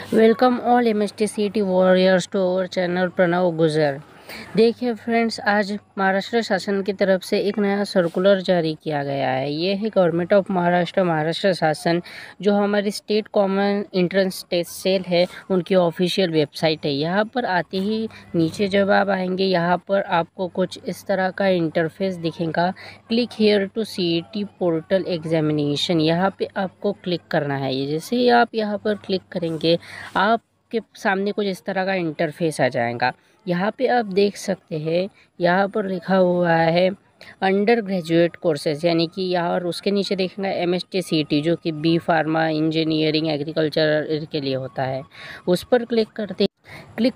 Welcome all MSTCET warriors to our channel Pranav Gujar. देखिए friends, आज महाराष्ट्र शासन की तरफ से एक नया सर्कुलर जारी किया गया है। ये है गवर्नमेंट ऑफ महाराष्ट्र शासन, जो हमारी state common entrance test cell है, उनकी ऑफिशियल वेबसाइट है। यहाँ पर आते ही नीचे जब आप आएंगे, यहाँ पर आपको कुछ इस तरह का इंटरफेस दिखेगा। Click here to CET portal examination, यहाँ पे आपको क्लिक करना है। ये जैसे ही आप यहाँ पर क्लिक करेंगे, आपके सामने कुछ इस तरह का इंटरफेस आ जाएगा। यहाँ पे आप देख सकते हैं, यहाँ पर लिखा हुआ है अंडर ग्रेजुएट कोर्सेज, यानी कि यहाँ और उसके नीचे देखेंगे MSTCET, जो कि बी फार्मा इंजीनियरिंग एग्रीकल्चर के लिए होता है। उस पर क्लिक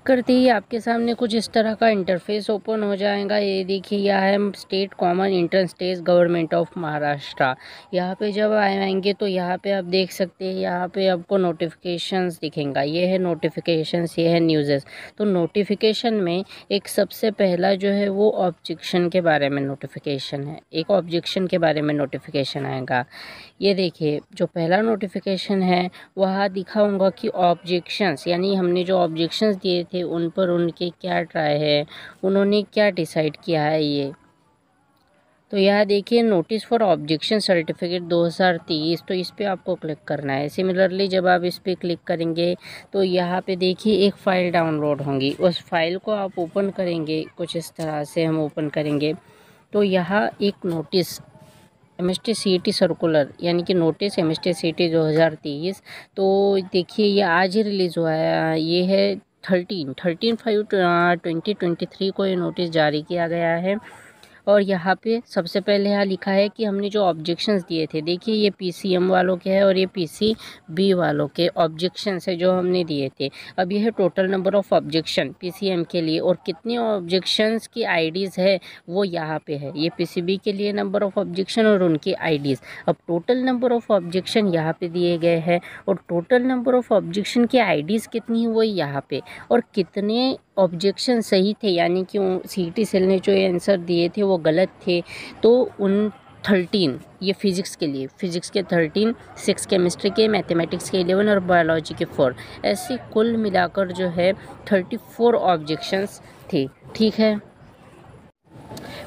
करते ही आपके सामने कुछ इस तरह का इंटरफेस ओपन हो जाएगा। ये देखिए, यह है state common entrance test government of Maharashtra. यहाँ पे जब आएंगे तो यहाँ पे आप देख सकते हैं, यहाँ पे आपको नोटिफिकेशंस दिखेगा। ये है नोटिफिकेशंस, ये है न्यूज़ेस। तो नोटिफिकेशन में एक सबसे पहला जो है वो ऑब्जेक्शन के बारे में नोटिफिकेशन है। एक ऑब्जेक्शन के बारे में नोटिफिकेशन आएगा। ये देखिए, जो पहला नोटिफिकेशन है वहाँ दिखाऊंगा कि ऑब्जेक्शंस, यानी हमने जो ऑब्जेक्शंस दिए थे उन पर उनके क्या ट्राई है, उन्होंने क्या डिसाइड किया है। ये तो यहाँ देखिए, नोटिस फॉर ऑब्जेक्शन सर्टिफिकेट 2023, तो इस पे आपको क्लिक करना है। सिमिलरली जब आप इस पे क्लिक करेंगे तो यहाँ पे देखिए एक फ़ाइल डाउनलोड होंगी। उस फाइल को आप ओपन करेंगे, कुछ इस तरह से हम ओपन करेंगे तो यहाँ एक नोटिस MSTCET सर्कुलर, यानी कि नोटिस MSTCET 2023, तो देखिए ये आज ही रिलीज़ हुआ है। ये है 13/5/2023 को ये नोटिस जारी किया गया है। और यहाँ पे सबसे पहले यहाँ लिखा है कि हमने जो ऑब्जेक्शंस दिए थे, देखिए ये PCM वालों के हैं और ये PCB वालों के ऑब्जेक्शंस है जो हमने दिए थे। अब ये है total number of objection PCM के लिए, और कितने ऑब्जेक्शंस की IDs है वो यहाँ पे है। ये PCB के लिए नंबर ऑफ ऑब्जेक्शन और उनकी IDs। अब टोटल नंबर ऑफ ऑब्जेक्शन यहाँ पे दिए गए हैं, और टोटल नंबर ऑफ ऑब्जेक्शन की IDs कितनी है वो यहाँ पे, और कितने ऑब्जेक्शन सही थे, यानी कि CET सेल ने जो आंसर दिए थे वो गलत थे। तो उन 13, ये फिज़िक्स के लिए, फिज़िक्स के 13, 6 केमिस्ट्री के, मैथमेटिक्स के 11 और बायोलॉजी के 4, ऐसे कुल मिलाकर जो है 34 ऑब्जेक्शंस थे। ठीक है,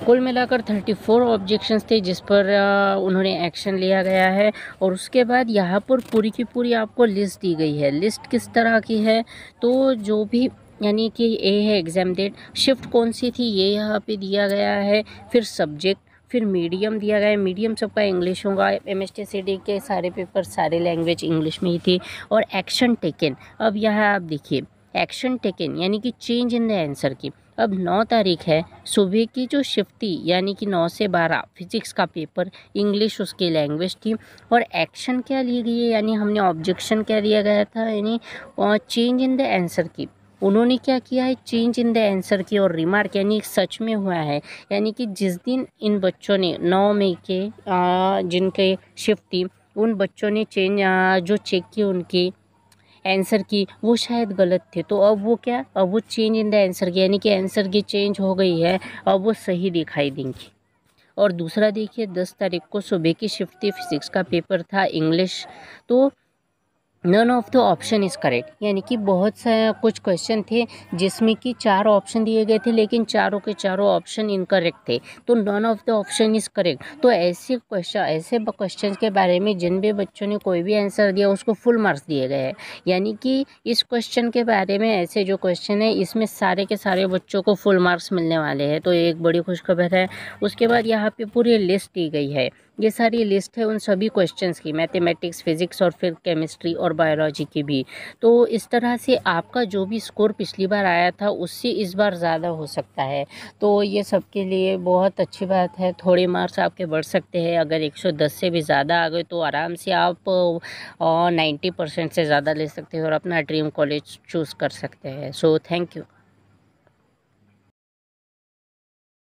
कुल मिलाकर 34 ऑब्जेक्शंस थे जिस पर उन्होंने एक्शन लिया गया है। और उसके बाद यहाँ पर पूरी की पूरी आपको लिस्ट दी गई है। लिस्ट किस तरह की है, तो जो भी, यानी कि ए है एग्ज़ाम डेट, शिफ्ट कौन सी थी ये यहाँ पे दिया गया है, फिर सब्जेक्ट, फिर मीडियम दिया गया है। मीडियम सबका इंग्लिश होगा। MSTCET के सारे पेपर, सारे लैंग्वेज इंग्लिश में ही थी। और एक्शन टेकन, अब यहाँ आप देखिए एक्शन टेकन, यानी कि चेंज इन द आंसर की। अब 9 तारीख है, सुबह की जो शिफ्ट थी, यानी कि 9 से 12 फिजिक्स का पेपर, इंग्लिश उसकी लैंग्वेज थी। और एक्शन क्या ली गई है, यानी हमने ऑब्जेक्शन क्या दिया गया था, यानी चेंज इन द आंसर की। उन्होंने क्या किया है, चेंज इन द आंसर की। और रिमार्क, यानी सच में हुआ है, यानी कि जिस दिन इन बच्चों ने 9 मई के जिनके शिफ्ट थी, उन बच्चों ने जो चेक की उनकी आंसर की, वो शायद गलत थे। तो अब वो क्या, अब वो चेंज इन द आंसर की, यानी कि आंसर की चेंज हो गई है, अब वो सही दिखाई देंगी। और दूसरा देखिए, 10 तारीख को सुबह की शिफ्ट थी, फिजिक्स का पेपर था, इंग्लिश, तो none of the option is correct, यानी कि बहुत सा कुछ क्वेश्चन थे जिसमें कि 4 ऑप्शन दिए गए थे, लेकिन चारों के चारों ऑप्शन इनकरेक्ट थे। तो none of the option is correct. तो ऐसे क्वेश्चन के बारे में जिन भी बच्चों ने कोई भी आंसर दिया उसको फुल मार्क्स दिए गए हैं। यानी कि इस क्वेश्चन के बारे में, ऐसे जो क्वेश्चन है इसमें सारे के सारे बच्चों को फुल मार्क्स मिलने वाले हैं। तो एक बड़ी खुशखबर है। उसके बाद यहाँ पे पूरी लिस्ट दी गई है। ये सारी लिस्ट है उन सभी क्वेश्चंस की, मैथमेटिक्स, फिजिक्स और फिर केमिस्ट्री और बायोलॉजी की भी। तो इस तरह से आपका जो भी स्कोर पिछली बार आया था उससे इस बार ज़्यादा हो सकता है। तो ये सबके लिए बहुत अच्छी बात है। थोड़े मार्क्स आपके बढ़ सकते हैं। अगर 110 से भी ज़्यादा आ गए तो आराम से आप 90% से ज़्यादा ले सकते हैं और अपना ड्रीम कॉलेज चूज़ कर सकते हैं। So thank you.